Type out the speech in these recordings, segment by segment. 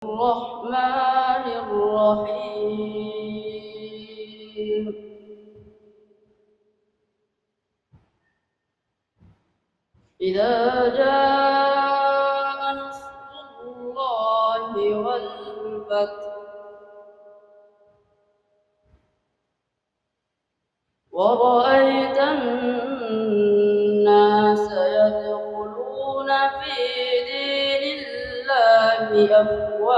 الرحمن الرحيم. إذا جاء نصر الله والفتح ورأيت الناس يدخلون في دين الله أفواجا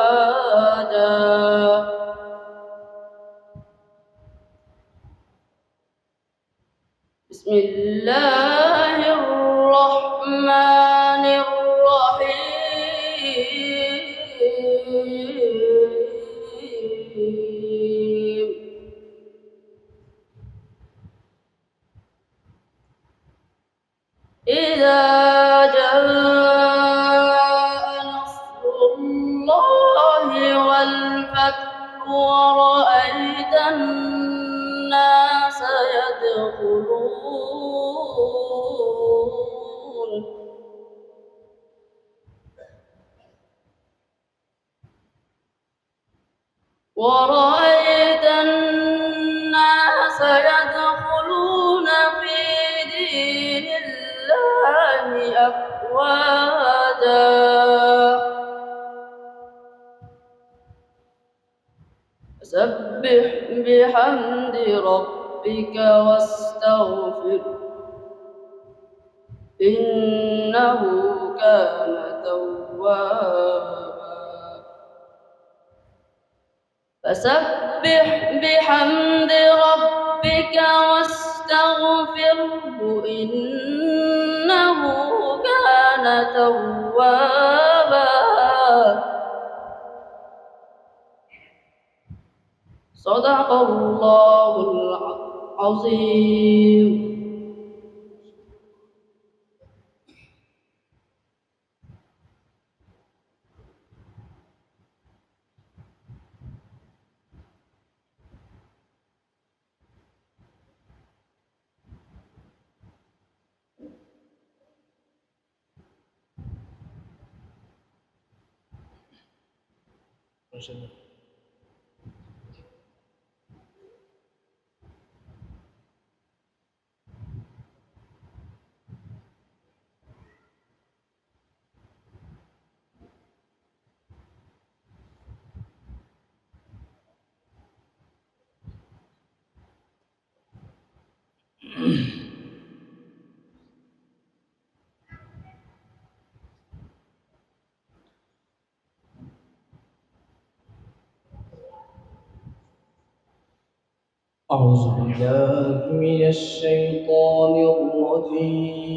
بسم الله الرحمن الرحيم. إذا جاء نصر الله والفتح ورأيت الناس يدخلون في دين الله أفواجا فسبح بحمد ربك واستغفره إنه كان توابا. فسبح بحمد ربك واستغفره إنه كان توابا. صدق الله العظيم. أعوذ بالله من الشيطان الرجيم.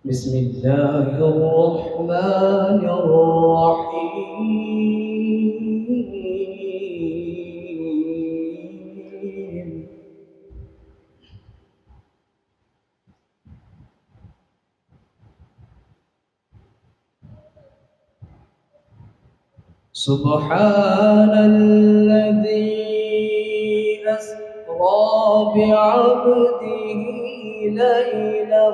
بسم الله الرحمن الرحيم. سبحان الذي أسرى بعبده ليلا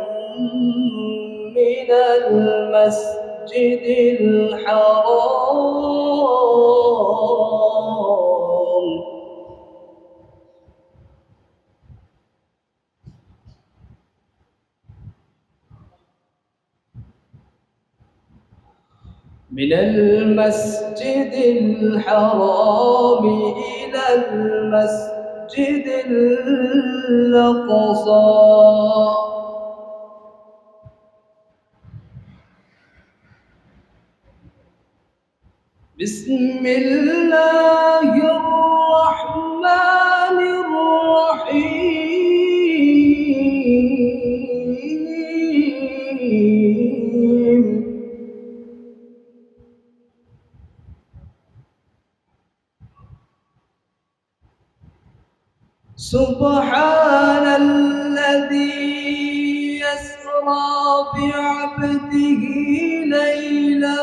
من المسجد الحرام إلى المسجد الأقصى بسم الله الرحمن الرحيم. سبحان الذي يسرى بعبده ليلا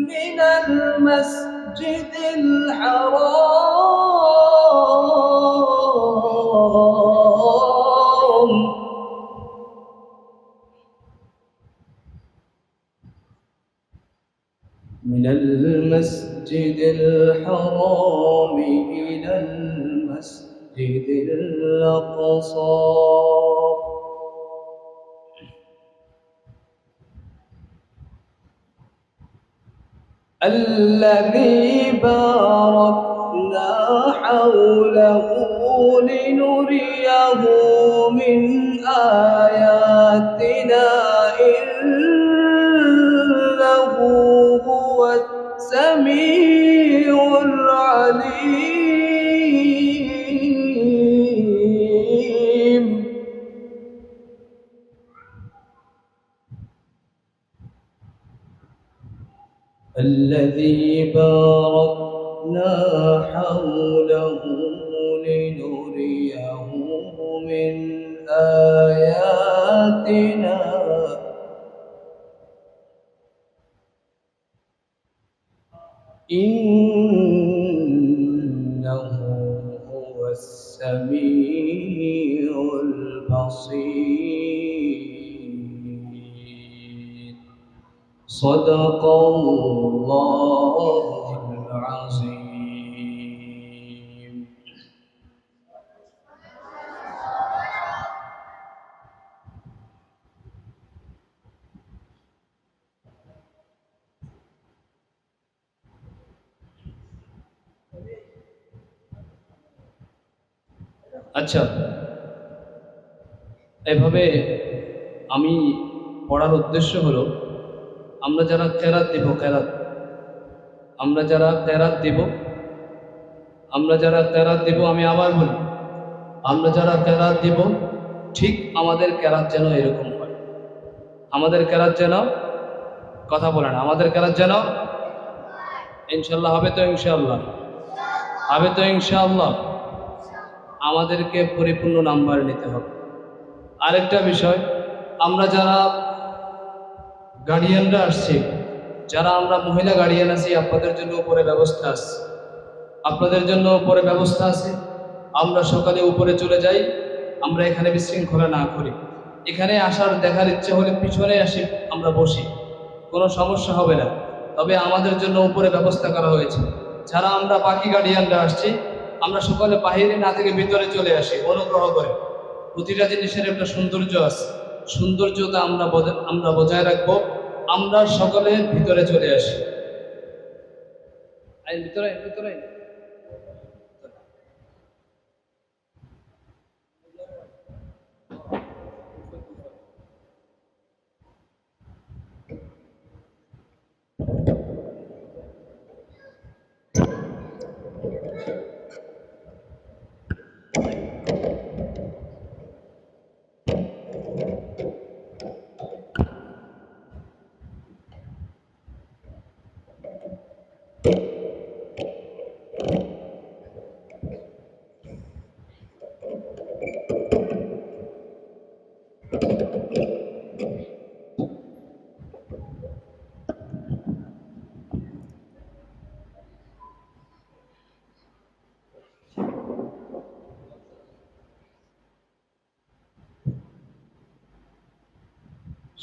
من المسجد الحرام المسجد الحرام إلى المسجد الأقصى الذي باركنا حوله لنريه من آياتنا إنه هو السميع العليم الذي باركنا حوله لنريه من آياتنا إنه هو السميع البصير صدق الله العظيم আচ্ছা এভাবে আমি পড়ার উদ্দেশ্য হলো আমরা যারা কেরাত দেব আমরা যারা কেরাত দেব আমি আবার বলি আমরা যারা কেরাত দেব ঠিক আমাদের কেরাত যেন এরকম হয় আমাদের কেরাত যেন কথা বলেন আমাদের কেরাত যেন ইনশাআল্লাহ হবে তো ইনশাআল্লাহ আমাদেরকে পরিপূর্ণ নাম্বার নিতে হবে আরেকটা বিষয় আমরা যারা গার্ডিয়ানরা আসছি যারা আমরা মহিলা গার্ডিয়ান আছি আপনাদের জন্য উপরে ব্যবস্থা আছে আমরা সকালে উপরে চলে যাই আমরা এখানে বিশৃঙ্খলা না করি এখানে আসার দেখার ইচ্ছে হলে পিছনে আসি আমরা বসি কোনো সমস্যা হবে না তবে আমাদের জন্য উপরে ব্যবস্থা করা হয়েছে যারা আমরা বাকি গার্ডিয়ানরা আসছি আমরা সকালে বাহিরে না থেকে ভিতরে চলে আসি অনুগ্রহ করে প্রতিটা জিনিসের একটা সৌন্দর্য আছে সৌন্দর্যতা আমরা বজায় রাখবো আমরা সকলে ভিতরে চলে আসি ভিতরে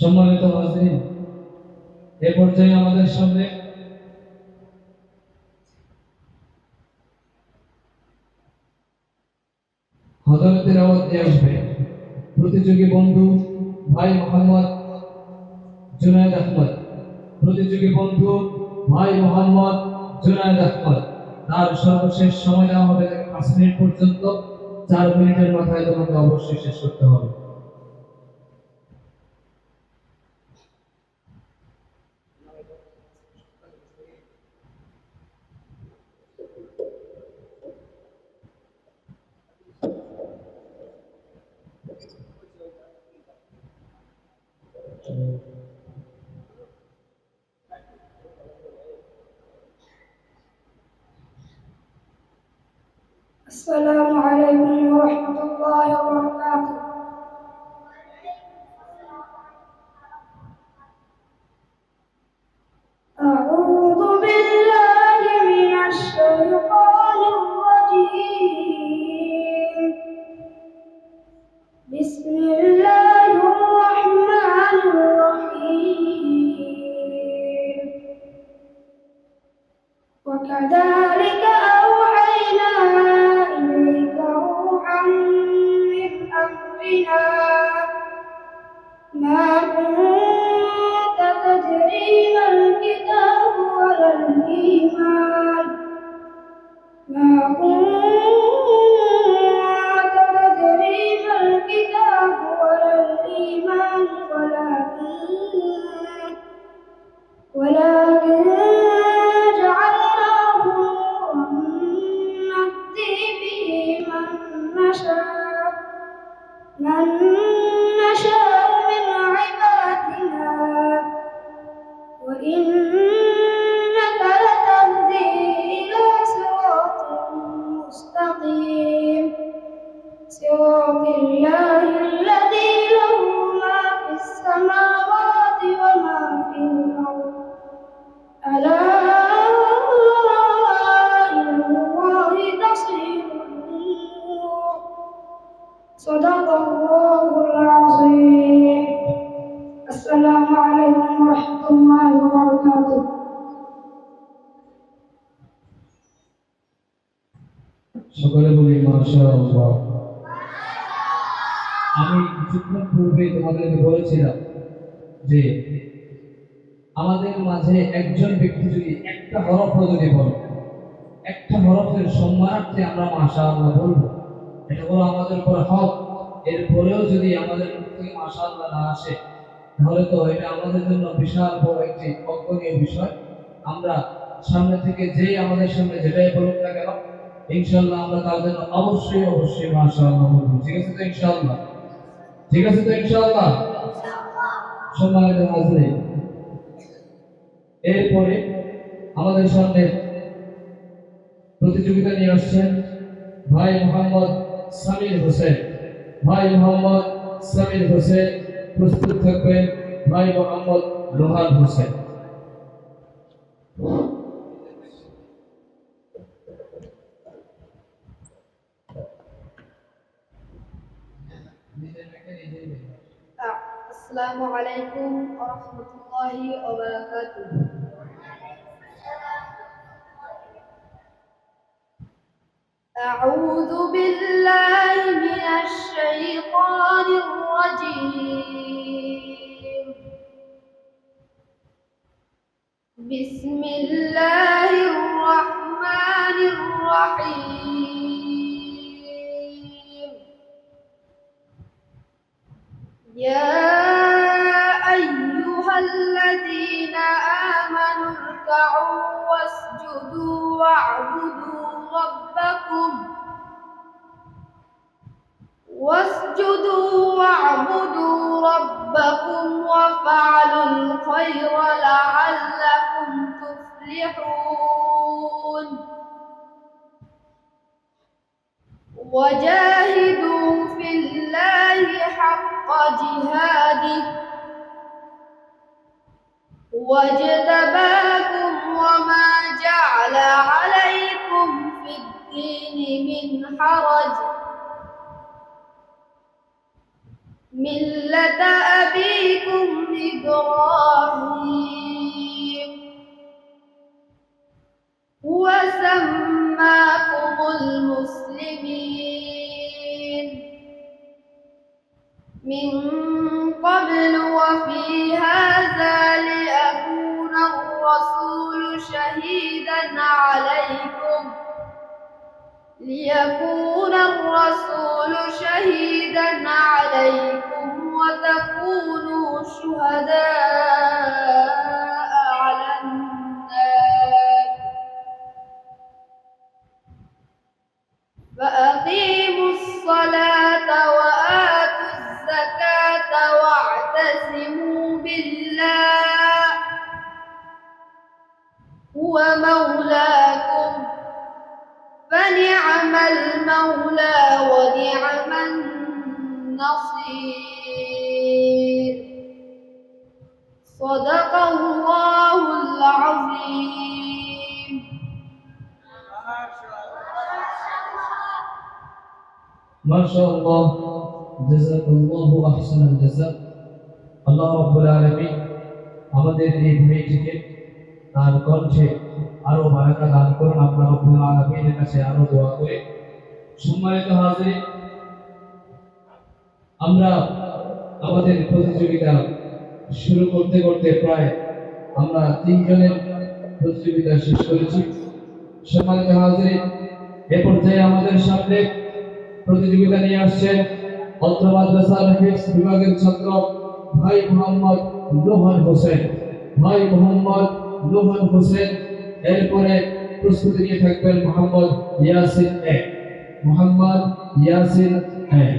সম্মানিত হাজিরিন এই পর্যায়ে আমাদের সামনে হযরতের আওয়াজ দিয়ে আসবে প্রতিযোগী বন্ধু ভাই মোহাম্মদ জুনায়েদ আহমদ তার সর্বশেষ সময় দেওয়া হবে 5 মিনিট পর্যন্ত 4 মিনিটের মাথায় তোমাকে অবশ্যই শেষ করতে হবে السلام عليكم ورحمة الله وبركاته. أعوذ بالله من الشيطان الرجيم. بسم الله الرحمن الرحيم. نشاء من عبادنا وإنك لتهدي إلى صراط مستقيم صراط الله الذي له ما في السماوات وما في الأرض ألا إلى الله تصير الأمور صدق الله العظيم السلام عليكم ورحمة الله وبركاته সকলে বলি মাশাআল্লাহ। আমি কিছুক্ষণ পূর্বে তোমাদেরকে বলেছিলাম যে আমাদের মাঝে একজন ব্যক্তি যদি একটা হরফ যদি বলে, একটা হরফের সম্মানার্থে আমরা মাশাআল্লাহ বলবো, এটা হলো আমাদের উপর হক। এরপরেও যদি আমাদের মুখ থেকে মাশাআল্লাহ না আসে, তাহলে তো এটা আমাদের জন্য বিশাল বড় একটি অজ্ঞনীয় বিষয়। আমরা সামনে থেকে যেই আমাদের সামনে যেটাই বলুক না কেন, ইনশাআল্লাহ আমরা তার জন্য অবশ্যই মাশাআল্লাহ বলবো। ঠিক আছে তো ইনশাআল্লাহ? ঠিক আছে তো ইনশাআল্লাহ? সম্মানিত হাজিরিন, এরপরে আমাদের সামনে প্রতিযোগিতা নিয়ে আসছেন ভাই মোহাম্মদ সামির হোসেন। ভাই মোহাম্মদ সামির হোসেন প্রস্তুত থাকবেন ভাই মোহাম্মদ লোহান হোসেন। السلام عليكم ورحمة الله وبركاته أعوذ بالله من الشيطان الرجيم بسم الله الرحمن الرحيم يا أيها الذين آمنوا اركعوا واسجدوا واعبدوا ربكم وافعلوا الخير لعلكم تفلحون وجاهدوا في الله حق جهاده واجتباكم وما جعل عليكم في الدين من حرج ملة أبيكم إبراهيم هو سماكم المسلمين من قبل وفي هذا ليكون الرسول شهيدا عليكم وتكونوا شهداء على الناس فأقيموا الصلاة وآتوا الزكاة واعتصموا بالله هو مولاكم فنعم المولى ونعم النصير صدق الله العظيم মাশাআল্লাহ, জাযাকাল্লাহু আহসানাল জাযা। আল্লাহ রাব্বুল আলামিন আমাদের এই ভাইটিকে তার কণ্ঠে আরো বারাকা দান করুন। আমরা রব্বুল আলামিনের কাছে আরো দোয়া করি। সম্মানিত হাজিরিন, আমরা আমাদের প্রতিযোগিতা শুরু করতে করতে প্রায় আমরা 3 জনের প্রতিযোগিতা শেষ করেছি। সম্মানিত হাজিরিন, এ পর্যায়ে আমাদের সামনে প্রতিযোগিতা নিয়ে আসছেন অত্র মাদ্রাসার হিফজ বিভাগের ছাত্র ভাই মোহাম্মদ লোহান হোসেন। ভাই মোহাম্মদ লোহান হোসেন, এরপরে প্রস্তুতি নিয়ে থাকবেন মোহাম্মদ ইয়াসিন। मोहम्मद यासिन हैं।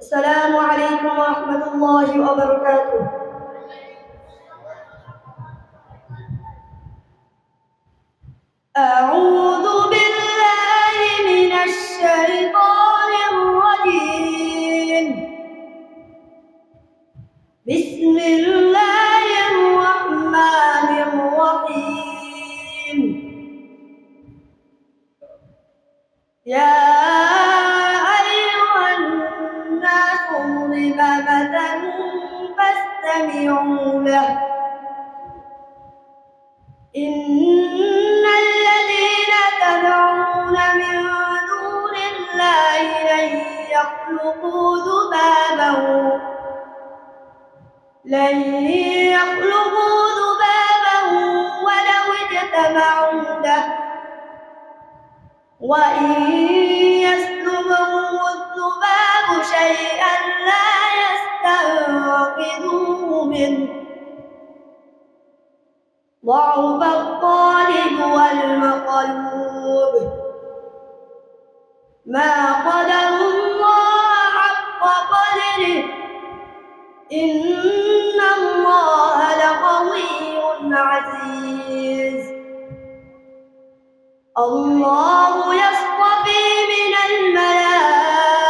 السلام عليكم ورحمة الله وبركاته. أعوذ بالله من الشيطان الرجيم. بسم الله الرحمن الرحيم. يا أيها الناس ضرب مثل فاستمعوا له. إن الذين تدعون من دون الله لن يخلقوا ذبابا ولو اجتمعوا له، وإن يسلبهم الذباب شيئا لا يستنقذوه منه، ضعف الطالب والمطلوب. ما قدروا الله حق قدره، إن الله لقوي عزيز. الله يصطفي من الملائكة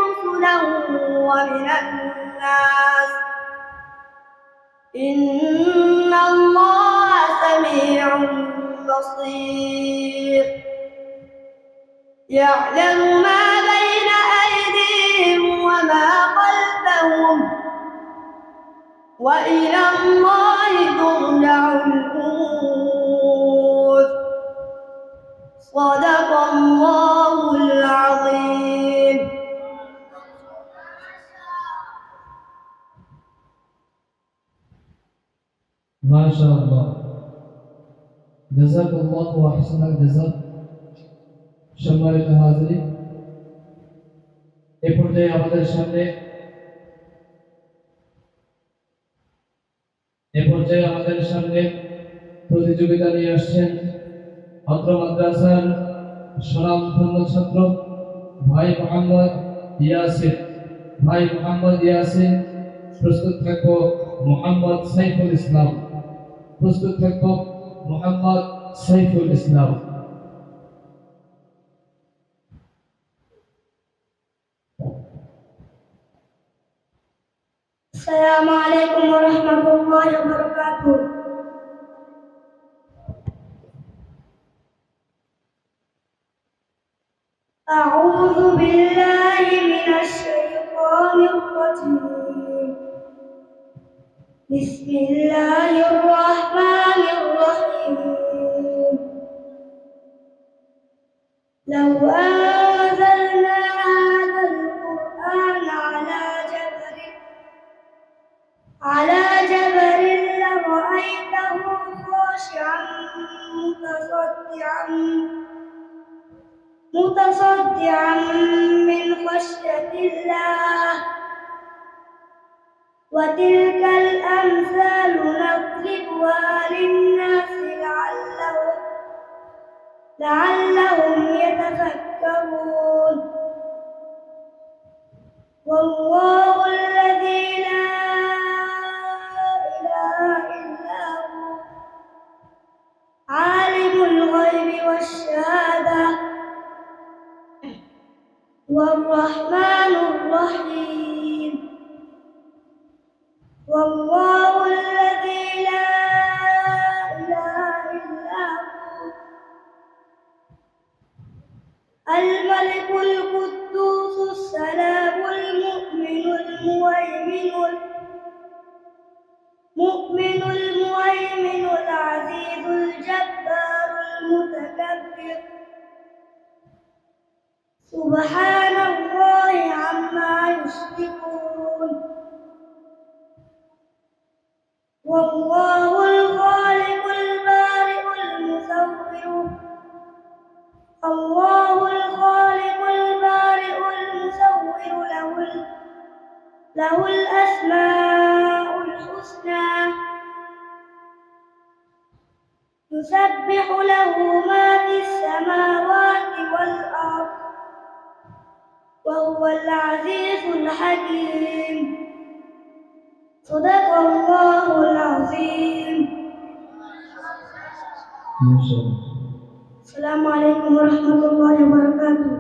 رسلا ومن الناس، إن الله سميع بصير. يعلم ما بين أيديهم وما خلفهم، وإلى الله ترجع الأمور. صدق الله العظيم. माशाअल्लाह, जज़ाकल्लाहु अहसनल जज़ा। সম্মানিত হাজিরিন, এ পর্যায়ে আমাদের সামনে প্রতিযোগিতা নিয়ে আসছেন অত্র মাদ্রাসার স্বনামধন্য ছাত্র ভাই মোহাম্মদ ইয়াসিন। প্রস্তুত থাকবো মোহাম্মদ সাইফুল ইসলাম। السلام عليكم ورحمة الله وبركاته. أعوذ بالله من الشيطان الرجيم. بسم الله الرحمن الرحيم. لو أنزلنا هذا القرآن على جبل لرأيته خاشعا متصدعا من خشية الله. وتلك الأمثال نضربها للناس لعلهم يتفكرون. والله الذي لا إله إلا هو عالم الغيب والشهادة والرحمن الرحيم. والله الذي لا إله إلا هو الملك القدوس السلام المؤمن المهيمن العزيز الجبار المتكبر. سبحان الله عما يشركون. والله الخالق البارئ المصور. الله الخالق البارئ المصور له الأسماء الحسنى. يسبح له ما في السماوات العزيز الحكيم صدق الله العظيم السلام عليكم ورحمة الله وبركاته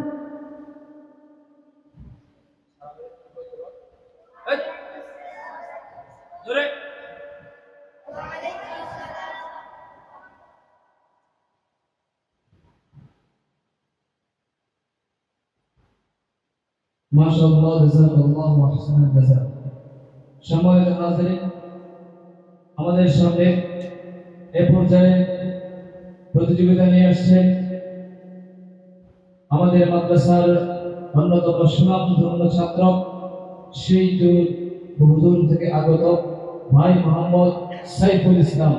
মাশাআল্লাহ, জাযাকাল্লাহু আহসানাল জাযা। সম্মানিত হাজিরিন, আমাদের সামনে এ পর্যায়ে প্রতিযোগিতা নিয়ে আসছেন আমাদের মাদ্রাসার অন্যতম সুনামধন্য ছাত্র, সেই দূর বহুদূর থেকে আগত ভাই মোহাম্মদ সাইফুল ইসলাম।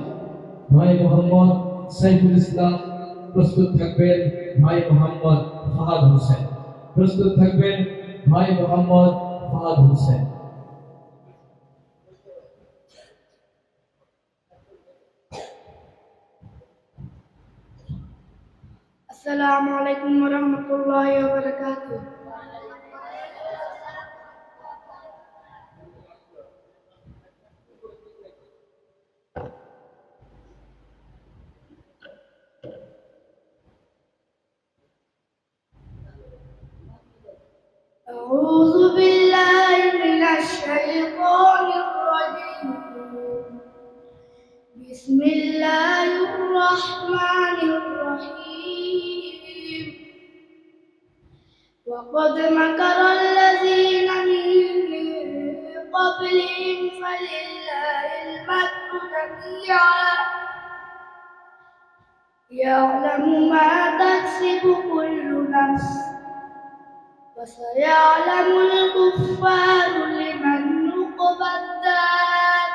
ভাই মোহাম্মদ সাইফুল ইসলাম প্রস্তুত থাকবেন। ভাই মোহাম্মদ ফাহাদ হোসেন প্রস্তুত থাকবেন। ভাই মোহাম্মদ ফাহাদ হোসেন। السلام عليكم ورحمة الله وبركاته أعوذ بالله من الشيطان الرجيم بسم الله الرحمن الرحيم وقد مكر الذين من قبلهم فلله المكر جميعا يعلم ما تكسب كل نفس وسيعلم الكفار لمن عقبى الدار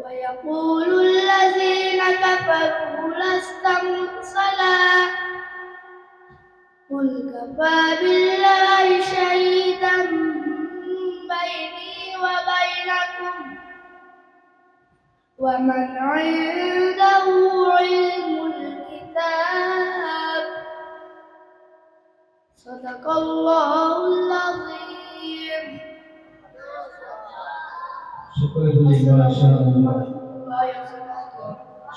ويقول الذين كفروا لست مرسلا قل كفى بالله شهيدا بيني وبينكم ومن عنده علم الكتاب صدق الله العظيم সকলে বলি মাশাআল্লাহ।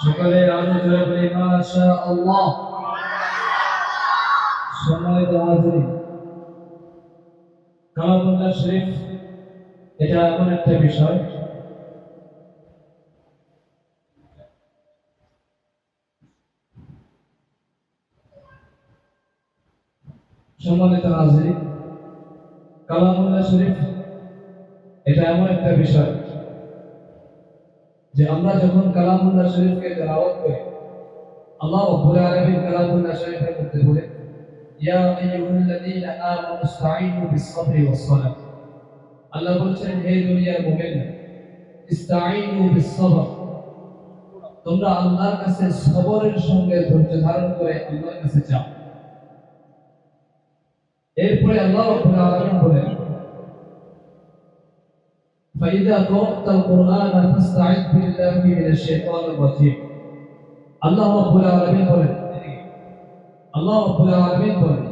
সকলে আরো জোরে বলি মাশাআল্লাহ। সম্মানিত হাজিরিন, কালামুল্লাহ শরীফ এটা এমন একটা বিষয় সম্মানিত হাজিরিন, কালামুল্লাহ শরীফ এটা এমন একটা বিষয় যে আমরা যখন কালামুল্লাহ শরীফকে তেলাওয়াত করি, আল্লাহ রাব্বুল আলামিন কালামুল্লাহ শরীফের মধ্যে বলে, ইয়া আইয়ুহাল্লাযীনা আমানু ইসতাঈনু বিস-সাবরি ওয়াস-সালাহ। আল্লাহ বলেছেন, হে দুনিয়ার মুমিনরা, ইসতাঈনু বিস-সাবর, তোমরা আল্লাহর কাছে সবরের সঙ্গে ধৈর্য ধারণ করে আল্লাহর কাছে চাও। এরপরে আল্লাহ রাব্বুল আলামিন বলেন, فإذا قرأت القرآن فاستعذ بالله من الشيطان الرجيم। আল্লাহ রাব্বুল আলামিন বলেন, আল্লাহ রাব্বুল আলামিন বলেন,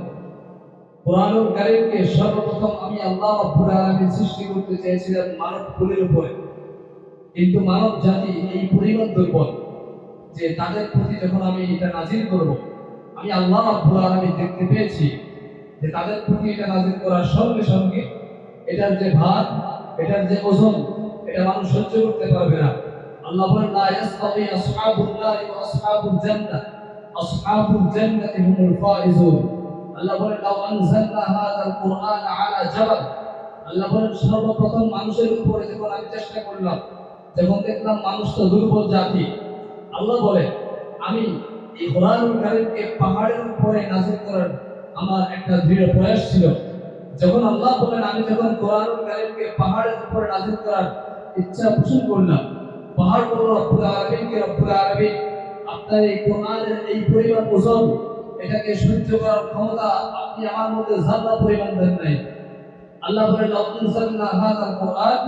কোরআনুল কারীমকে সর্বপ্রথম আমি আল্লাহ রাব্বুল আলামিন সৃষ্টি করতে চেয়েছিলাম মানব কুলের উপরে, কিন্তু মানব জাতি এই পরিমাণ দুর্বল যে তাদের প্রতি যখন আমি এটা নাজিল করব, আমি আল্লাহ রাব্বুল আলামিন দেখতে পেয়েছি যে তাদের প্রতি এটা নাজিল করার সঙ্গে সঙ্গে এটার যে ভার, এটার যে ওজন, এটা মানুষ সহ্য করতে পারবে না। আল্লাহ বলেন, লা ইয়াসতাবি আসহাবুন নারি ওয়া আসহাবুল জান্নাহ, আসহাবুল জান্নাতি হুমুল ফাইজুন। আল্লাহ বলেন, লাউ আনজালনা হাযাল কুরআন আলা জাবাল। আল্লাহ বলেন, সর্বপ্রথম মানুষের উপরে যখন আমি চেষ্টা করলাম, যখন দেখলাম মানুষ তো দুর্বল জাতি, আল্লাহ বলে আমি এই কোরআনুল কারীমকে পাহাড়ের উপরে নাযিল করার আমার একটা দৃঢ় প্রয়াস ছিল। যখন আল্লাহ বলেন, আমি যখন কোরআনুল কারীমকে পাহাড়ের উপরে নাযিল করার ইচ্ছা পোষণ করলাম, পাহাড় বলল রব্বুল আলামিন আপনার এই কোরআনের এই পরিমাণ ওজন, এটাকে সহ্য করার ক্ষমতা আপনি আমার মধ্যে যারা পরিমাণ দেন নাই। আল্লাহ বলেন, লাউ আনজালনা হাযাল কুরআন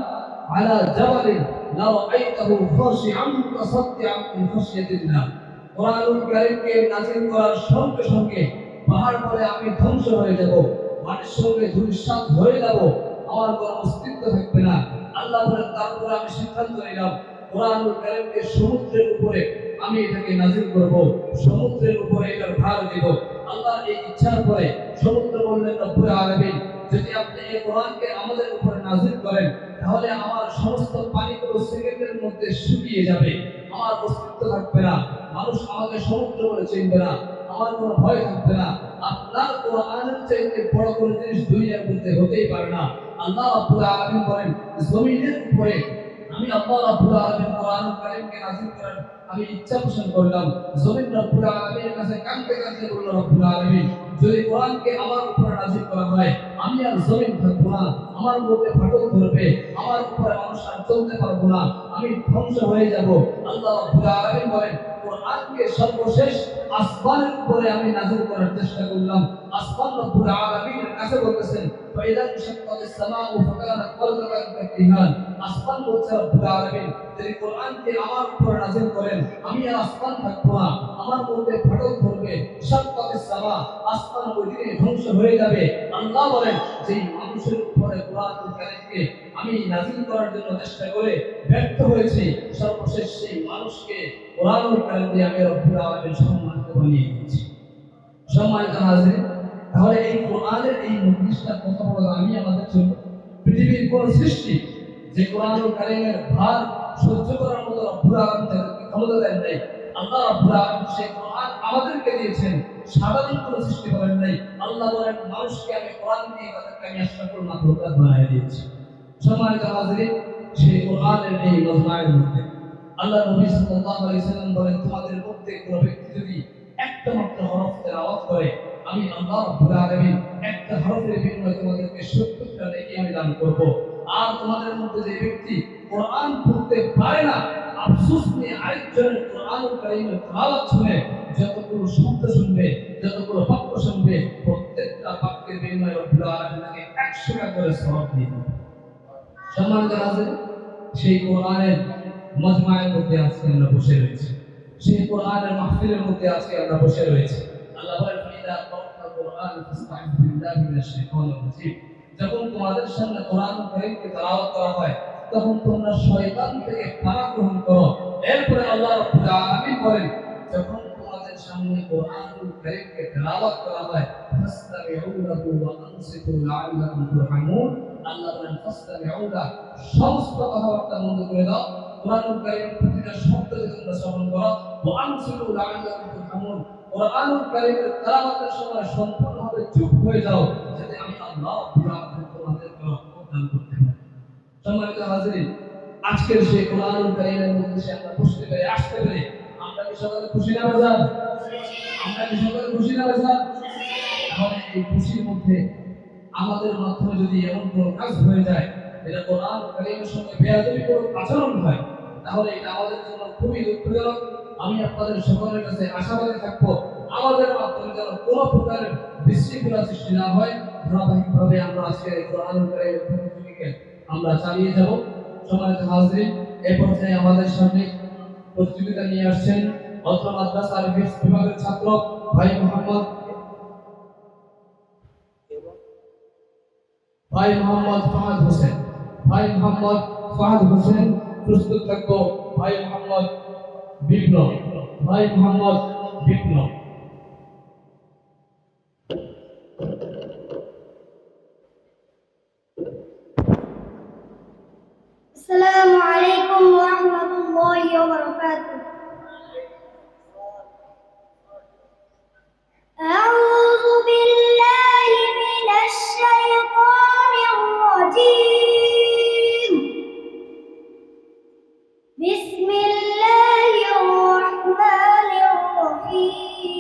আলা জাবালিন লারাআইতাহু খাশিআন মুতাসাদ্দিআন মিন খাশিয়াতিল্লাহ। কোরআনুল কারীমকে নাযিল করার সঙ্গে সঙ্গে পাহাড় বলে আমি ধ্বংস হয়ে যাব, মাটির সঙ্গে ধূলিসাৎ হয়ে যাব, আমার কোনো অস্তিত্ব থাকবে না। আল্লাহ বলেন তারপরে আমি সিদ্ধান্ত নিলাম কোরআনুল কারীমকে সমুদ্রের উপরে আমি এটাকে নাযিল করব, সমুদ্রের উপরে এটার ভার দিব। আল্লাহ এই ইচ্ছার পরে সমুদ্র বললেন রব্বুল আলামিন, যদি আপনি এই কোরআনকে আমাদের উপরে নাযিল করেন তাহলে আমার সমস্ত পানিগুলো সেকেন্ডের মধ্যে শুকিয়ে যাবে, আমার অস্তিত্ব থাকবে না, মানুষ আমাকে সমুদ্র বলে চিনবে না, আমার কোনো ভয় থাকবে না। আপনার কোরআনের চাইতে বড় কোনো জিনিস দুনিয়ার মধ্যে হতেই পারে না। আল্লাহ রাব্বুল আলামিন বলেন জমিনের উপরে আমি আল্লাহ রাব্বুল আলামিন কোরআনুল কারীমকে নাযিল করেন আমি ইচ্ছা পোষণ করলাম। জমিন রব্বুল আলামিনের কাছে কাঁদতে কাঁদতে বলল রব্বুল আলামিন, যদি কোরআনকে আমার উপরে নাযিল করা হয় আমি আর জমিন থাকবো না, আমার মধ্যে ফাটল ধরবে, আমার উপরে মানুষ আর চলতে পারবো না, আমি ধ্বংস হয়ে যাব। আল্লাহ রাব্বুল আলামিন বলেন কোরআনকে সর্বশেষ আসমানের উপরে আমি নাযিল করার চেষ্টা করলাম। আসমান রব্বুল আলামিনের কাছে বলতেছেন ফাইদা শাক্কাতিস সামাউ ফাকানাত কলকাতান কাতিহান। আসমান বলছে রব্বুল আলামিন যদি কোরআনকে আমার উপরে নাযিল করেন আমি আর আসমান থাকবো না, আমার মধ্যে ফাটল ধরবে, শাক্কাতিস সামা আসমান ওই দিনে ধ্বংস হয়ে যাবে। আল্লাহ বলেন যেই মানুষের উপরে কোরআনুল কারীমকে আমি নাযিল করার জন্য চেষ্টা করে ব্যর্থ হয়েছি, সর্বশেষ সেই মানুষকে কোরআনুল কারীম দিয়ে আমি রব্বুল আলামিন সম্মানিত বানিয়ে দিয়েছি। সম্মানিত হাজির, তাহলে এই কোরআনের এই মজলিসটা কথা বলা আমি আমাদের জন্য পৃথিবীর কোন সৃষ্টি যে কোরআনুল কারীমের ভার সহ্য করার মতো রব্বুল আলামিন তাদেরকে ক্ষমতা দেন নাই। আল্লাহ রাব্বুল আলামিন সেই কোরআন আমাদেরকে দিয়েছেন, সাধারণ কোন সৃষ্টি করেন নাই। আল্লাহ বলেন মানুষকে আমি কোরআন দিয়ে তাদেরকে আমি আশরাফুল মাখলুকাত বানিয়ে দিয়েছি। সম্মানিত হাজির, সেই কোরআনের এই মজমায়ের মধ্যে আল্লাহ নবী সাল্লাল্লাহু আলাইহি সাল্লাম বলেন তোমাদের মধ্যে কোন ব্যক্তি যদি একটা মাত্র হরফ তেলাওয়াত করে আমি আল্লাহ রাব্বুল আলামিন একটা হরফের বিনিময়ে তোমাদেরকে 70টা নেকি আমি দান করব। আর তোমাদের মধ্যে যে ব্যক্তি কোরআন পড়তে পারে না আফসোস নিয়ে আরেকজনের কোরআনুল কারীমের তেলাওয়াত শুনে যতগুলো শব্দ শুনবে, যতগুলো বাক্য শুনবে, প্রত্যেকটা বাক্যের বিনিময়ে রব্বুল আলামিন তাকে 100 টাকা করে সওয়াব দিবেন। সম্মানিত হাজির, সেই কোরআনের মজমায়ের মধ্যে আজকে আমরা বসে রয়েছি, সেই কোরআনের মাহফিলের মধ্যে আজকে আমরা বসে রয়েছি। আল্লাহ বলেন ফাইদা ক্রাআতাল কোরআন ফাসতাইজ বিল্লাহি মিনাশ শাইতানির রাজীম। যখন তোমাদের সামনে কোরআনুল কারীমকে তেলাওয়াত করা হয় তখন তোমরা শয়তান থেকে পানাহ গ্রহণ করো। এরপরে আল্লাহ রাব্বুল আলামিন বলেন যখন তোমাদের সামনে কোরআনুল কারীমকে তেলাওয়াত করা হয় ফাসতামিউ লাহু ওয়া আনসিতু লাআল্লাকুম তুরহামুন। আল্লাহ বলেন ফাসতামিউ লাহু, সমস্ত কথাবার্তা বন্ধ করে দাও, কোরআনুল কারীমের প্রতিটা শব্দ তোমরা শ্রবণ করো, ওয়া আনসিতু লাআল্লাকুম তুরহামুন, কোরআনুল কারীমের তেলাওয়াতের সময় সম্পূর্ণভাবে চুপ হয়ে যাও যাতে আমি আল্লাহ রাব্বুল আলামিন তোমাদেরকে রহমত দান করতে পারি। সম্মানিত হাজিরিন, আজকের সেই কোরআনুল কারীমের মধ্যে আমরা বসতে পেরে আসতে পেরে আমরা কি সকলে খুশি না বাজার? আমরা কি সকলে খুশি না বাজার? তাহলে এই খুশির মধ্যে আমাদের মাধ্যমে যদি এমন কোনো কাজ হয়ে যায় এটা কোরআন কারীমের সঙ্গে বেয়াদবি কোনো আচরণ হয় তাহলে এটা আমাদের জন্য খুবই দুঃখজনক। আমি আপনাদের সকলের কাছে আশাবাদী থাকবো আমাদের মাধ্যমে যেন কোনো প্রকারের বিশৃঙ্খলা সৃষ্টি না হয়। ধারাবাহিকভাবে আমরা আজকে কোরআন কারীমের প্রতিযোগিতাকে আমরা চালিয়ে যাব। সম্মানিত হাজিরিন, এই পর্যায়ে আমাদের সামনে প্রতিযোগিতা নিয়ে আসছেন অত্র মাদ্রাসার হিফজ বিভাগের ছাত্র ভাই মোহাম্মদ ফাহাদ হোসেন। ভাই মোহাম্মদ ফাহাদ হোসেন প্রস্তুত থাকবো ভাই মোহাম্মদ বিপ্লব। ভাই মোহাম্মদ বিপ্লব। السلام عليكم ورحمة الله وبركاته. أعوذ بالله من الشيطان الرجيم. بسم الله الرحمن الرحيم.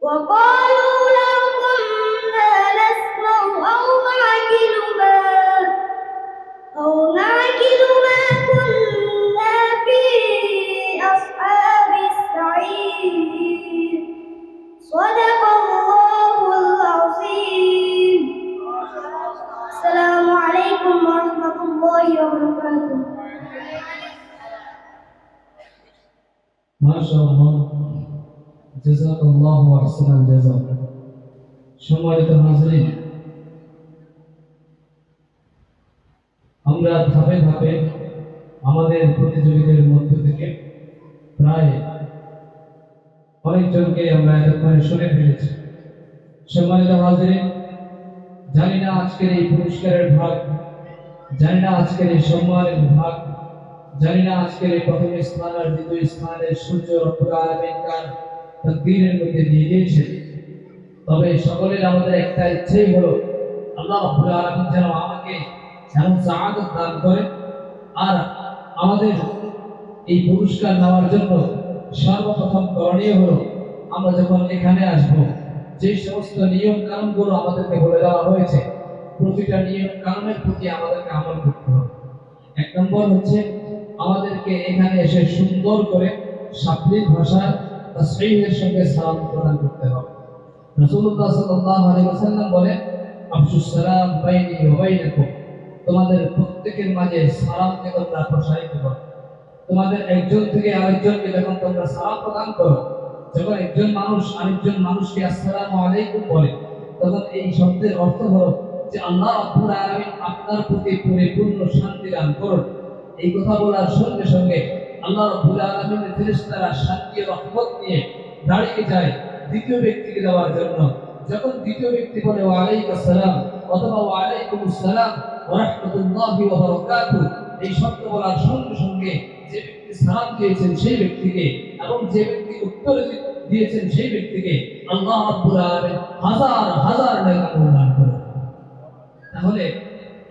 وقالوا لو كنا نسمع أو نعقل ما كنا في أصحاب السعير صدق الله العظيم. السلام عليكم ورحمة الله وبركاته. মাশাআল্লাহ, জাযাকাল্লাহু আহসানাল জাযা। সম্মানিত হাজরিন, আমরা ধাপে ধাপে আমাদের প্রতিযোগিতার মধ্য থেকে প্রায় অনেকজনকে আমরা এতক্ষণে শুনে ফেলেছি। সম্মানিত হাজরিন, জানি না আজকের এই পুরস্কারের ভাগ, জানি না আজকের এই সম্মানের ভাগ, জানি না আজকের এই প্রথম স্থান আর দ্বিতীয় স্থানের সূর্য রব্বুল আলামিন কার তাকদীরের মধ্যে দিয়ে দিয়েছে। তবে সকলের আমাদের একটা ইচ্ছেই হলো আল্লাহ রাব্বুল আলামিন যেন আমাকে এমন সাআদত দান করে, আর আমাদের এই পুরস্কার নেওয়ার জন্য সর্বপ্রথম করণীয় হলো আমরা যখন এখানে আসব, যে সমস্ত নিয়ম কানুনগুলো আমাদেরকে বলে দেওয়া হয়েছে, প্রতিটা নিয়ম কানুনের প্রতি আমাদেরকে আমল করতে হবে। এক নম্বর হচ্ছে আমাদেরকে এখানে এসে সুন্দর করে শাব্দিক ভাষায় তাসবিহের সঙ্গে সালাম প্রদান করতে হবে। রাসূলুল্লাহ সাল্লাল্লাহু আলাইহি ওয়াসাল্লাম বলেন, আফশুস সালাম বাইনি ওয়া বাইনাকুম, তোমাদের প্রত্যেকের মাঝে সালামকে তোমরা প্রসারিত করো। তোমাদের একজন থেকে আরেকজনকে যখন তোমরা সালাম প্রদান করো, যখন একজন মানুষ আরেকজন মানুষকে আসসালামু আলাইকুম বলে, তখন এই শব্দের অর্থ হলো যে আল্লাহ রাব্বুল আলামিন আপনার প্রতি পরিপূর্ণ শান্তি দান করুন। এই কথা বলার সঙ্গে সঙ্গে আল্লাহ রাব্বুল আলামিনের ফেরেশতারা শান্তি ও রহমত নিয়ে দাঁড়িয়ে যায় দ্বিতীয় ব্যক্তিকে দেওয়ার জন্য। যখন দ্বিতীয় ব্যক্তি বলে ওয়া আলাইকুস সালাম অথবা ওয়া আলাইকুমুস সালাম ওয়া রাহমাতুল্লাহি ওয়া বারাকাতুহু, এই শব্দ বলার সঙ্গে সঙ্গে যে ব্যক্তি সালাম দিয়েছেন সেই ব্যক্তিকে এবং যে ব্যক্তি উত্তর দিয়েছেন সেই ব্যক্তিকে আল্লাহ রাব্বুল আলামিন হাজার হাজার নেক আমল দান করেন। তাহলে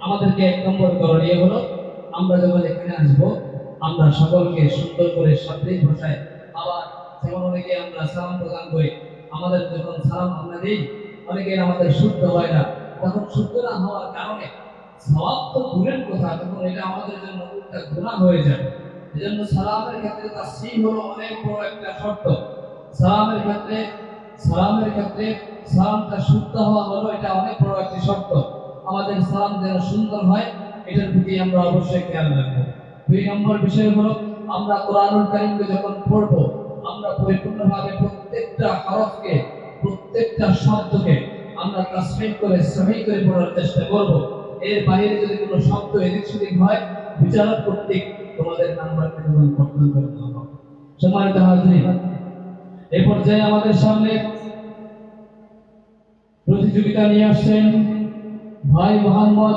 আমাদেরকে এক নম্বর করণীয় হলো আমরা যখন এখানে আসবো, আমরা সকলকে সুন্দর করে শাব্দিক ভাষায়, আবার যেমন অনেকে আমরা সালাম প্রদান করি, আমাদের যখন সালাম আমরা দিই অনেকের আমাদের শুদ্ধ হয় না, তখন শুদ্ধ না হওয়ার কারণে সওয়াব তো দূরের কথা, তখন এটা আমাদের জন্য একটা গুনাহ হয়ে যায়। এজন্য সালামের ক্ষেত্রে তাসবিহ হলো অনেক বড় একটা শর্ত। সালামের ক্ষেত্রে সালামটা শুদ্ধ হওয়া হলো এটা অনেক বড় একটা শর্ত। আমাদের সালাম যেন সুন্দর হয়, এটার প্রতি আমরা অবশ্যই খেয়াল রাখবো। দুই নম্বর বিষয় হলো আমরা কোরআনুল কারীমকে যখন পড়বো, আমরা পরিপূর্ণভাবে প্রত্যেকটা হরফকে, প্রত্যেকটা শব্দকে আমরা তাসবিহ করে সহিহ করে পড়ার চেষ্টা করব। এর বাইরে যদি কোনো শব্দ এদিক সেদিক হয়, বিচারক কর্তৃক তোমাদের নাম্বারকে পরিবর্তন করতে হবে। সম্মানিত হাজরিন, এই পর্যায়ে আমাদের সামনে প্রতিযোগিতা নিয়ে আসছেন ভাই মোহাম্মদ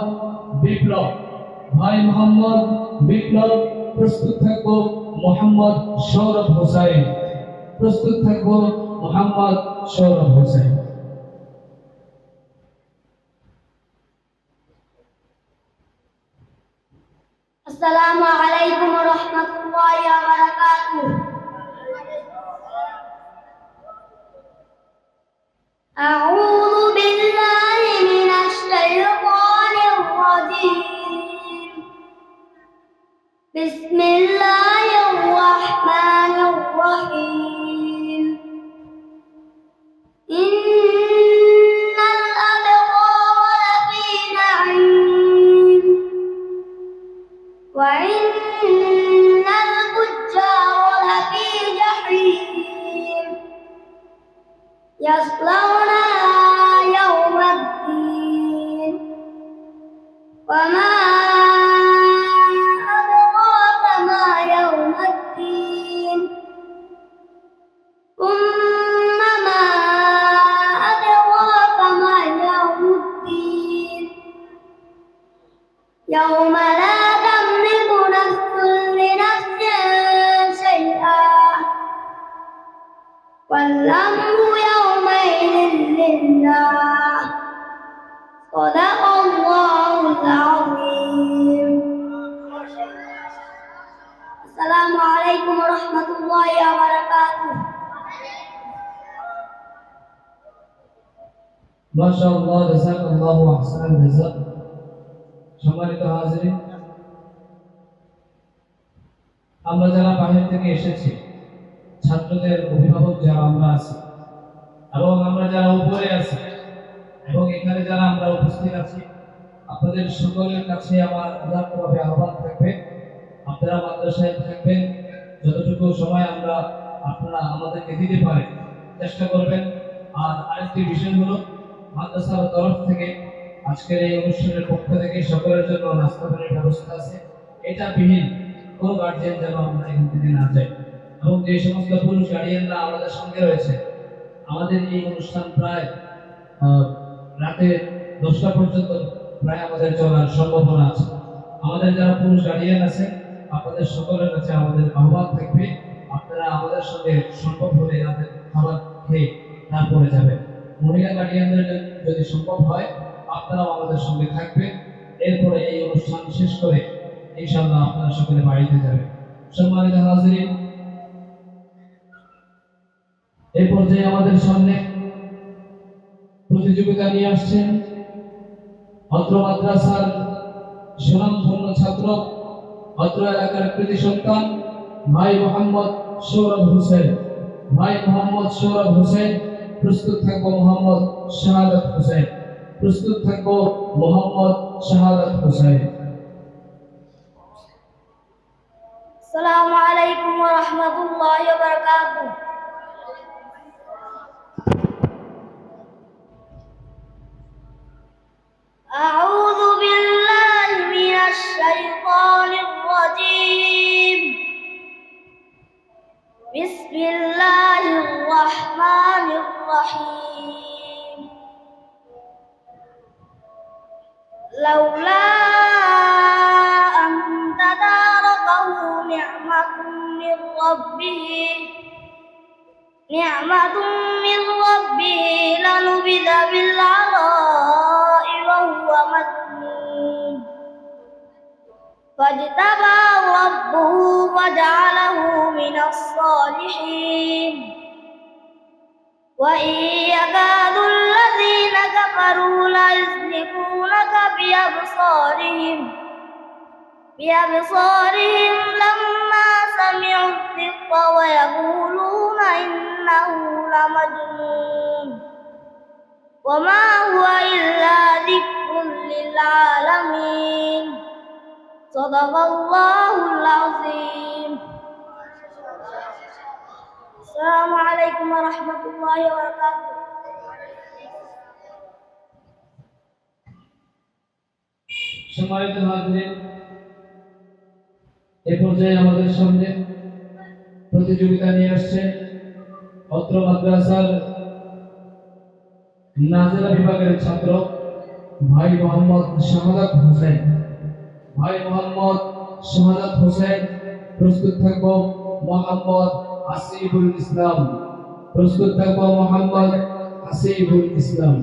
বিপ্লব। ভাই মোহাম্মদ বিপ্লব, প্রস্তুত থাকবো মোহাম্মদ সৌরভ হোসেন। প্রস্তুত থাকবো মোহাম্মদ সৌরভ হোসেন। আসসালামু আলাইকুম ওয়া রাহমাতুল্লাহি ওয়া বারাকাতুহু। আউযু বিল্লাহি মিনাশ শাইতানির রাজীম। বিসমিল্লাহির রাহমানির রাহিম। ইন্নাল আবরারা লাফি নাঈম ওয়া ইন্নাল ফুজ্জারা লাফি জাহিম ইয়াসলাউনাহা ইয়াওমাদ্দীন ওয়া মা আদরাকা মা ইয়াওমাদ্দীন থুম্মা মা আদরাকা মা ইয়াওমুদ্দীন ইয়াওমা লা তামলিকু নাফসুন লিনাফসিন শাইআ ওয়াল আমরু ইয়াওমাইযিন লিল্লাহ। সাদাকাল্লাহুল আযীম। আসসালামু আলাইকুম ওয়া রাহমাতুল্লাহি ওয়া বারাকাতুহু। মাশাআল্লাহ, জাযাকাল্লাহু আহসানাল জাযা। সম্মানিত হাজিরিন, আমরা যারা বাহির থেকে এসেছি, ছাত্রদের অভিভাবক যারা আমরা আছি এবং আমরা যারা উপরে আছি এবং এখানে যারা আমরা উপস্থিত আছি, আপনাদের সকলের কাছে আমার উদাত্তভাবে আহ্বান থাকবে, আপনারা মাদ্রাসায় থাকবেন, যতটুকু সময় আপনারা আমাদেরকে দিতে পারেন চেষ্টা করবেন। আর আরেকটি বিষয় হলো, মাদ্রাসার তরফ থেকে আজকের এই অনুষ্ঠানের পক্ষ থেকে সকলের জন্য নাস্তা পানির ব্যবস্থা আছে। এটা বিহীন কোনো গার্জিয়ান যেন আমরা এখান থেকে না যাই। এবং যে সমস্ত পুরুষ গার্ডিয়ানরা আমাদের সঙ্গে রয়েছে, আমাদের এই অনুষ্ঠান প্রায় রাতে 10টা পর্যন্ত প্রায় আমাদের চলার সম্ভাবনা আছে। আমাদের যারা পুরুষ গার্ডিয়ান আছে, আপনাদের সকলের কাছে আমাদের আহ্বান থাকবে, আপনারা আমাদের সঙ্গে সম্ভব হলে রাতে খাবার খেয়ে তারপরে যাবেন। মহিলা গার্ডিয়ানদের যদি সম্ভব হয়, আপনারাও আমাদের সঙ্গে থাকবেন। এরপরে এই অনুষ্ঠান শেষ করে ইনশাআল্লাহ আপনারা সকলে বাড়িতে যাবেন। সম্মানিত হাজিরিন, এই পর্যায়ে আমাদের সামনে প্রতিযোগিতা নিয়ে আসছেন অত্র মাদ্রাসার সুনামধন্য ছাত্র, অত্র এলাকার কৃতি সন্তান ভাই মোহাম্মদ সৌরভ হোসেন। ভাই মোহাম্মদ সৌরভ হোসেন, প্রস্তুত থাকবো মোহাম্মদ শাহাদাত হোসেন। প্রস্তুত থাকবো মোহাম্মদ শাহাদাত হোসেন। আসসালামু আলাইকুম ওয়া রাহমাতুল্লাহি ওয়া বারাকাতুহু। أعوذ بالله من الشيطان الرجيم. بسم الله الرحمن الرحيم. لولا أن تداركه نعمة من ربه لنبذ بالعراء وهو مذموم. فاجتباه ربه وجعله من الصالحين. وإن يكاد الذين كفروا ليزلقونك بأبصارهم لما سمعوا الذكر ويقولون إنه لمجنون وما هو إلا ذكر للعالمين. صدق الله العظيم. السلام عليكم ورحمة الله وبركاته. সম্মানিত হাজিরিন, এই পর্যায়ে আমাদের সামনে প্রতিযোগিতা নিয়ে আসছে অত্র মাদ্রাসার নাজেলা বিভাগের ছাত্র ভাই মোহাম্মদ শাহাদাত হোসেন। ভাই মোহাম্মদ শাহাদাত হোসেন, প্রস্তুত থাকবো মোহাম্মদ আসিফুল ইসলাম। প্রস্তুত থাকবো মোহাম্মদ আসিফুল ইসলাম।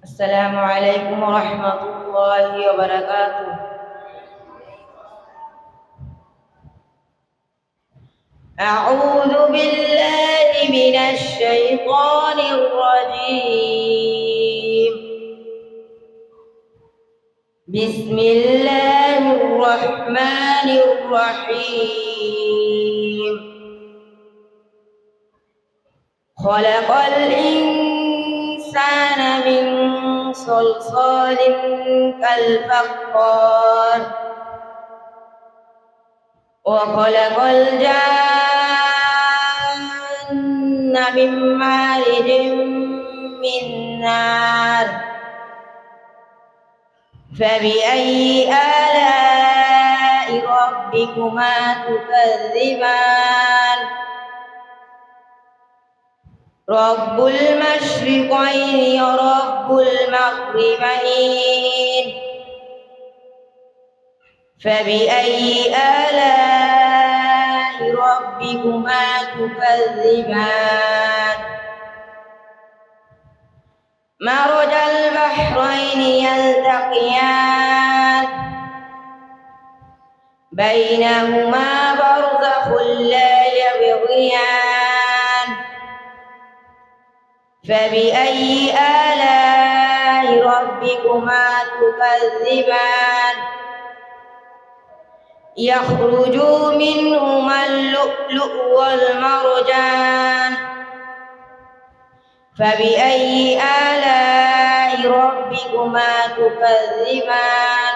السلام عليكم ورحمة الله وبركاته. أعوذ بالله من الشيطان الرجيم. بسم الله الرحمن الرحيم. خلق الإنسان من صلصال كالفخار وخلق الجن من مارج من نار. فبأي آلاء ربكما تكذبان؟ رب المشرقين ورب المغربين. فبأي آلاء ربكما تكذبان؟ مرج البحرين يلتقيان بينهما برزخ لا يبغيان فبأي آلاء ربكما تكذبان يخرج منهما اللؤلؤ والمرجان فبأي آلاء ربكما تكذبان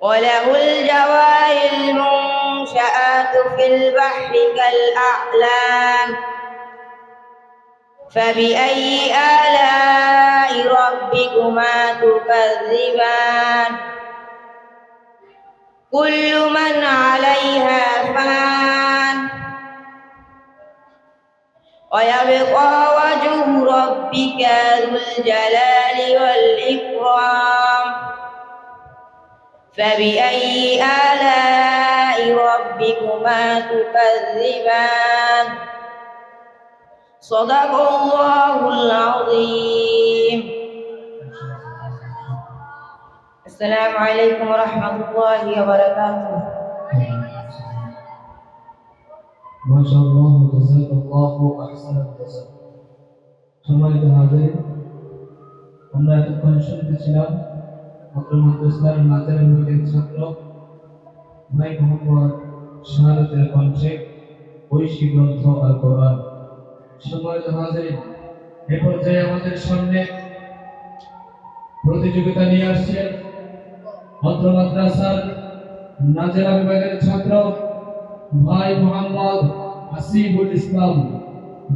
وله الجوار المنشآت في البحر كالأعلام فبأي آلاء ربكما تكذبان كل من عليها فان ويبقى وجه ربك ذو الجلال والإكرام فبأي آلاء ربكما تكذبان صدق الله العظيم. السلام عليكم ورحمة الله وبركاته. মাশাআল্লাহ, জাযাকাল্লাহু আহসানাল জাযা। সম্মানিত হাজির, আমরা এতক্ষণ শুনতেছিলাম মাত্র মাদ্রাসার নাজারের বিভাগের ছাত্র ভাই মোহাম্মদ শাহাদাতের কণ্ঠে ঐশী গ্রন্থ আল কোরআন। সম্মানিত হাজির, এ পর্যায়ে আমাদের সামনে প্রতিযোগিতা নিয়ে আসছেন মাত্র মাদ্রাসার নাজারা বিভাগের ছাত্র ভাই মোহাম্মদ হাসিবুল ইসলাম।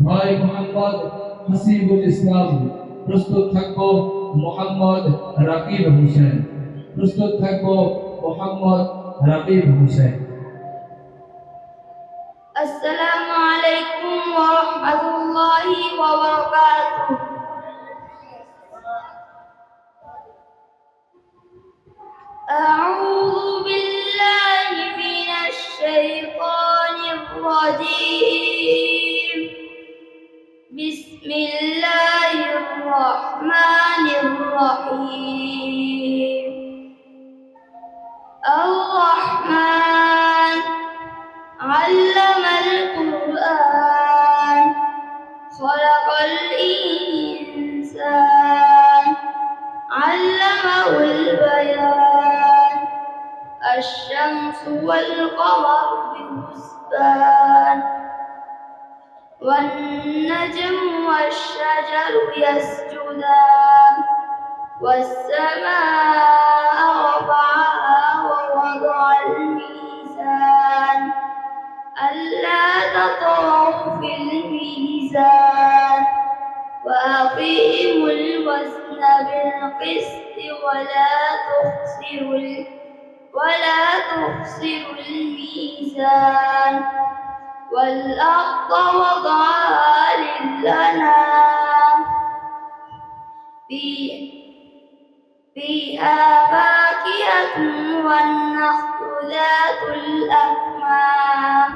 ভাই মোহাম্মদ হাসিবুল ইসলাম। প্রস্তুত থাকবো মোহাম্মদ রাকিব হোসেন। প্রস্তুত থাকবো মোহাম্মদ রাকিব হোসেন। السلام عليكم ورحمة الله وبركاته. أعوذ بالله من الشيطان الرجيم. بسم الله الرحمن الرحيم. الرحمن علم القرآن خلق الإنسان علمه البيان الشمس والقمر بحسبان والنجم والشجر يسجدان والسماء رفعها ووضع الميزان ألا تطغوا في الميزان وأقيموا الوزن بالقسط ولا تخسروا الميزان والأرض وضعها للأنام فيها فاكهة والنخل ذات الأكمام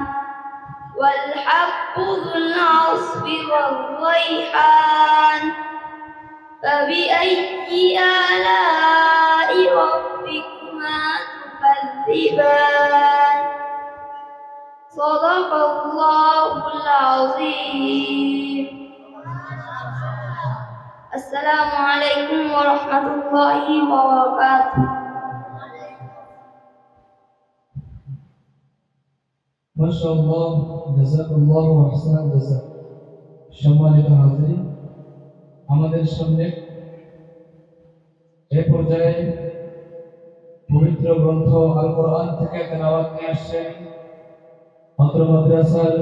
والحب ذو العصف والريحان فبأي آلاء ربكما تكذبان صدق الله العظيم. السلام عليكم ورحمة الله وبركاته. মাশাআল্লাহ, জাযাকাল্লাহু আহসানাল জাযা। সম্মানিত হাজির, আমাদের সামনে এই পর্যায়ে পবিত্র গ্রন্থ আল কোরআন থেকে তেলাওয়াত নিয়ে আসছেন মাত্র মাদ্রাসার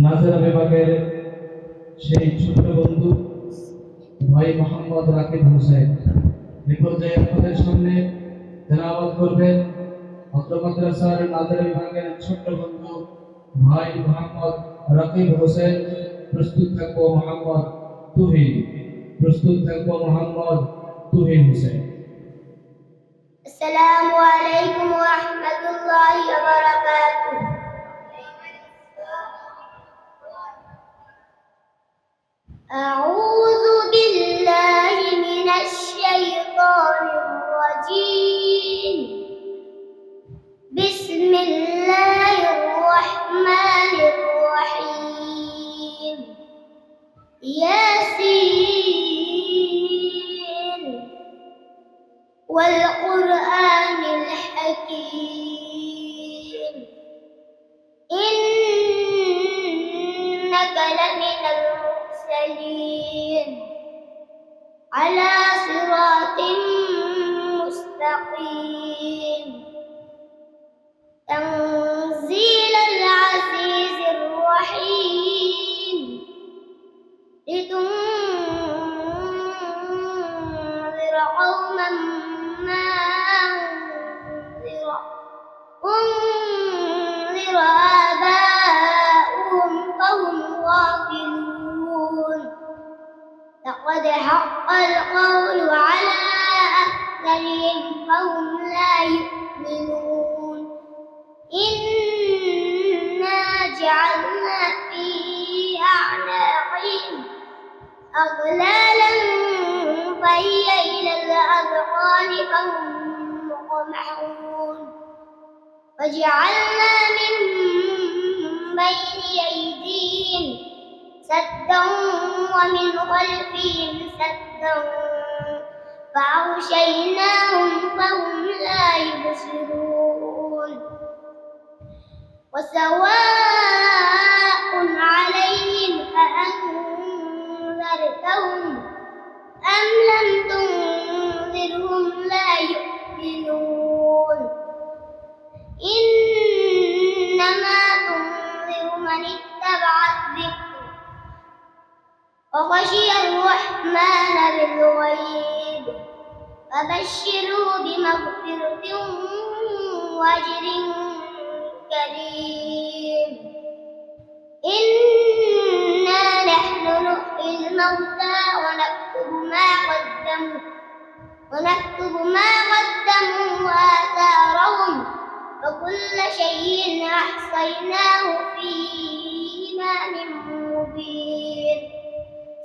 নাজারা বিভাগের সেই ছোট্ট বন্ধু ভাই মোহাম্মদ রাকিব হোসেন। এই পর্যায়ে আপনাদের সামনে তেলাওয়াত করবেন মাত্র মাদ্রাসার নাজারা বিভাগের ছোট্ট বন্ধু ভাই মোহাম্মদ রাকিব হোসেন। প্রস্তুত থাকবো মোহাম্মদ তুহিন। প্রস্তুত থাকবো মোহাম্মদ তুহিন হোসেন। السلام عليكم ورحمة الله وبركاته. أعوذ بالله من الشيطان الرجيم. بسم الله الرحمن الرحيم. ياسين والقرآن الحكيم إنك لمن المرسلين على صراط مستقيم تنزيل العزيز الرحيم لتنذر قوما ما أنذر آباؤهم فهم غافلون. لقد حق القول على أكثرهم فهم لا يؤمنون. إنا جعلنا في أعناقهم أغلالا فهي إلى الأذقان فهم مقمحون. وجعلنا من بين أيديهم سدا ومن خلفهم سدا فأغشيناهم فهم لا يبصرون. وسواء عليهم أأنذرتهم أم لم تنذرهم لا يؤمنون. إنما تنذر من اتبع الذكر وخشي الرحمن بالغيب فبشره بمغفرة وأجر كريم. إنا نحن نحيي الموتى ونكتب ما قدموا وآثارهم وكل شيء أحصيناه في إمام مبين.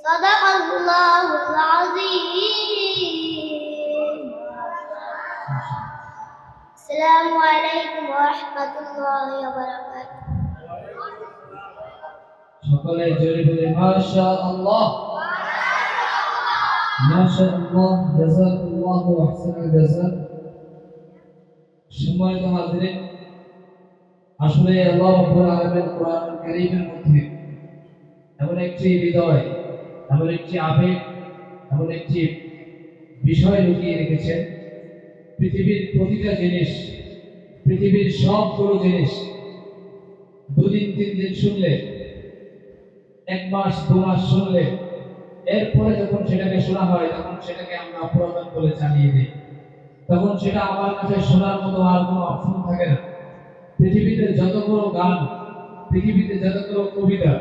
صدق الله العظيم. السلام عليكم ورحمة الله وبركاته. সকলে জোরে বলে মাশাআল্লাহ মাশাআল্লাহ জাযাকাল্লাহু আহসানাল জাযা। সম্মানিত হাজিরিন, আসলে আল্লাহ রাব্বুল আলামিন কোরআনুল কারীমের মধ্যে এমন একটি হৃদয়, এমন একটি আবেগ, এমন একটি বিষয় লুকিয়ে রেখেছেন। পৃথিবীর প্রতিটা জিনিস, পৃথিবীর সবগুলো জিনিস দুদিন তিন দিন শুনলে, এক মাস দু মাস শুনলে, এরপরে যখন সেটাকে শোনা হয় তখন সেটাকে আমরা পুরাতন বলে চালিয়ে দিই। তখন সেটা আমার কাছে শোনার মতো আর কোনো অপশন থাকে না। পৃথিবীতে যতগুলো গান, পৃথিবীতে যতগুলো কবিতা,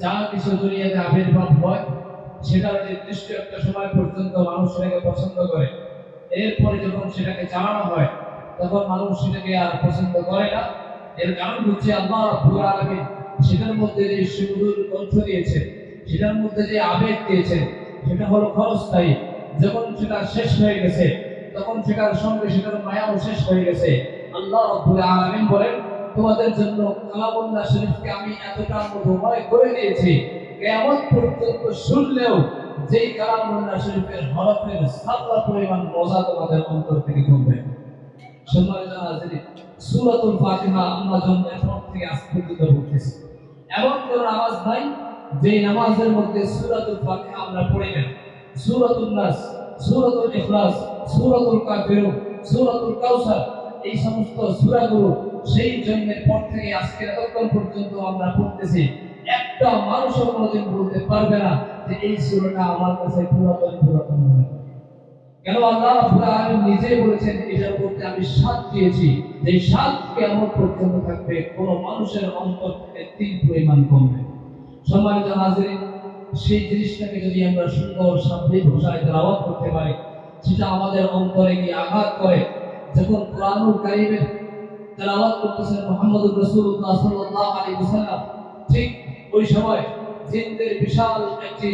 যা কিছু দুনিয়াতে আবির্ভাব হয়, সেটার নির্দিষ্ট একটা সময় পর্যন্ত মানুষ সেটাকে পছন্দ করে। এরপরে যখন সেটাকে চালানো হয় তখন মানুষ সেটাকে আর পছন্দ করে না। এর কারণ হচ্ছে আল্লাহ রাব্বুল আলামিন সেটার মধ্যে যে সুমধুর কণ্ঠ দিয়েছেন, সেটার মধ্যে যে আবেগ দিয়েছেন, সেটা হলো ক্ষণস্থায়ী। যখন সেটা শেষ হয়ে গেছে তখন সেটার সঙ্গে সেটার মায়াও শেষ হয়ে গেছে। আল্লাহ রাব্বুল আলামিন বলেন, তোমাদের জন্য কালামুল্লাহ শরীফকে আমি এতটা মধুময় করে দিয়েছি, কিয়ামত পর্যন্ত শুনলেও যেই কালামুল্লাহ শরীফের হরফের সাতটা পরিমাণ মজা তোমাদের অন্তর থেকে কমবে। সম্মানিত হাজিরিন, সূরাতুল ফাতিহা আমরা জন্মের পর থেকে আজ পর্যন্ত পড়তেছি। এমন কোনো নামাজ নাই যে নামাজের মধ্যে সূরাতুল ফাতিহা আমরা পড়ি না। সূরাতুন নাস, সূরাতুল ইখলাস, সূরাতুল কাফিরুন, সূরাতুল কাউসার, এই সমস্ত সূরাগুলো সেই জন্মের পর থেকে আজকে এতক্ষণ পর্যন্ত আমরা পড়তেছি। একটা মানুষও কোনোদিন বলতে পারবে না যে এই সূরাটা আমার কাছে পুরাতন মনে হয়। কেন? আল্লাহ রাব্বুল আলামিন নিজেই বলেছেন, এটার মধ্যে আমি স্বাদ দিয়েছি, যে স্বাদ কিয়ামত পর্যন্ত থাকবে, কোনো মানুষের অন্তর থেকে 3 পরিমাণ কমবে। সম্মানিত হাজিরিন, সেই জিনিসটাকে যদি আমরা সুন্দর শাব্দিক ভাষায় তেলাওয়াত করতে পারি, সেটা আমাদের অন্তরে গিয়ে আঘাত করে। যখন কোরআনুল কারীমের তেলাওয়াত করতেছেন মুহাম্মদুর রাসূলুল্লাহ সাল্লাল্লাহু আলাইহি ওয়াসাল্লাম, ঠিক ওই সময় জিনদের বিশাল একটি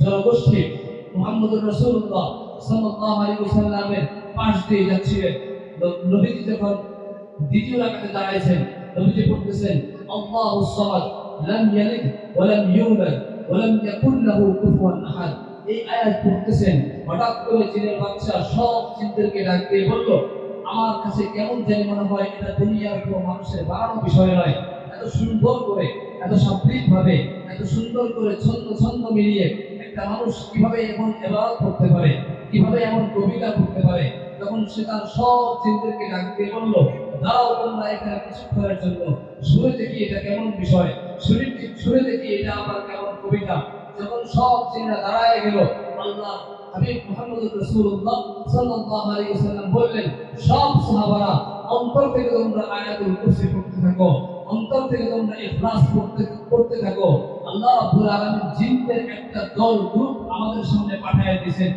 জনগোষ্ঠী মুহাম্মদুর রাসূলুল্লাহ সাল্লাল্লাহু আলাইহি ওয়াসাল্লামের পাশ দিয়ে যাচ্ছিলেন। নবীজি যখন দ্বিতীয় রাকাতে দাঁড়াইছেন, নবীজি পড়তেছেন আল্লাহুস সামাদ লাম ইয়ালিদ ওয়া লাম ইউলাদ ওয়া লাম ইয়াকুল লাহু কুফুয়ান আহাদ। এই আয়াত পড়তেছেন, হঠাৎ করে জিনের বাচ্চা সব জিনদেরকে ডাক দিয়ে বলল, আমার কাছে কেমন জানি মনে হয় এটা দুনিয়ার কোনো মানুষের বানানো বিষয় নয়। এত সুন্দর করে, এত সাবলীল ভাবে, এত সুন্দর করে ছন্দ ছন্দ মিলিয়ে একটা মানুষ কিভাবে এমন ইবাদত করতে পারে, কিভাবে এমন কবিতা করতে পারে। তখন সে তার সব জিনদেরকে ডাক দিয়ে বলল, দাও তোমরা এখানে কিছুক্ষণের জন্য শুনে দেখি এটা কেমন বিষয়, শুনে দেখি এটা আবার কেমন কবিতা। যখন সব জিনরা দাঁড়ায় গেল, আল্লাহ হাবিব মুহাম্মদুর রাসূলুল্লাহ সাল্লাল্লাহু আলাইহি ওয়াসাল্লাম বললেন, সব সাহাবারা অন্তর থেকে তোমরা আয়াতুল কুরসি পড়তে থাকো, অন্তর থেকে তোমরা ইখলাস পড়তে থাকো। আল্লাহ রাব্বুল আলামিন জিনদের একটা দল গ্রুপ আমাদের সামনে পাঠিয়ে দিয়েছেন।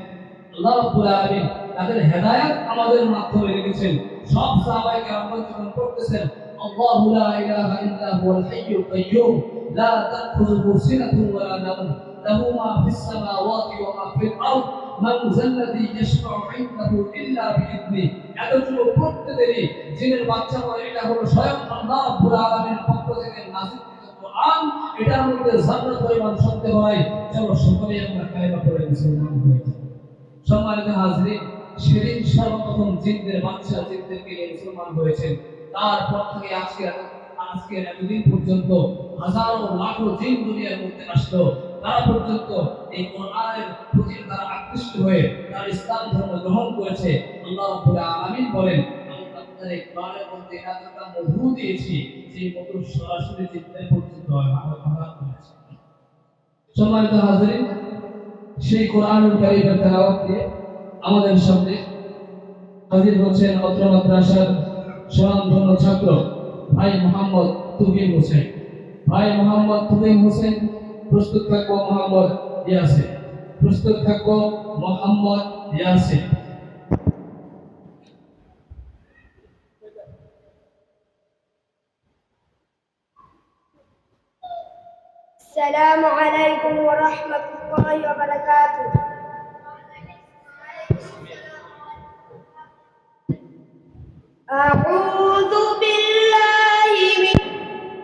আল্লাহ রাব্বুল আলামিন তাদের হেদায়েত আমাদের মাধ্যমে রেখেছেন। সব সাহাবায়ে কেরাম যখন পড়তেছেন আল্লাহু লা ইলাহা ইল্লা হুয়াল হাইয়ুল কাইয়্যুম লা তাখুযুহু সিনাতুন ওয়া লা নাওম লাহু মা ফিস সামাওয়াতি ওয়া মা ফিল আরদ মান যাল্লাযী ইয়াশফাউ ইনদাহু ইল্লা বিইذনি। এতটুকু পড়তে দেরি জিনের বাচ্চা বলে এটা হলো স্বয়ং আল্লাহ রাব্বুল আলামিনের পক্ষ থেকে নাযিলকৃত কোরআন। এটার মধ্যে জান্নাত পরিমাণ সত্য হয়। চলো সকলেই আমরা কালেমা পড়ে মুসলমান হই। সম্মানিত হাজরিন, সেদিন সর্বপ্রথম জিনদের বাচ্চা জিনদেরকে নিয়ে মুসলমান হয়েছেন। তারপর থেকে আজকের এতদিন পর্যন্ত হাজারো লাখো জিন দুনিয়ার মধ্যে আসলো। তারা পর্যন্ত এই কোরআনের প্রতি তারা আকৃষ্ট হয়ে তারা ইসলাম ধর্ম গ্রহণ করেছে। আল্লাহ রাব্বুল আলামিন বলেন, আমি আপনাদের এই কোরআনের মধ্যে এতটা মধু দিয়েছি যে মধু সরাসরি জিনদের পর্যন্ত আঘাত করেছে। সম্মানিত হাজরিন, সেই কোরআনুল কারীমের তেলাওয়াত দিয়ে আমাদের সামনে হাজির হচ্ছেন অত্র মাদ্রাসার স্বনামধন্য ছাত্র ভাই মোহাম্মদ তুহিন হোসেন। ভাই মোহাম্মদ তুহিন হোসেন প্রস্তুত থাকবো মোহাম্মদ ইয়াসিন, প্রস্তুত থাকবো মোহাম্মদ ইয়াসিন। السلام عليكم ورحمة الله وبركاته. أعوذ بالله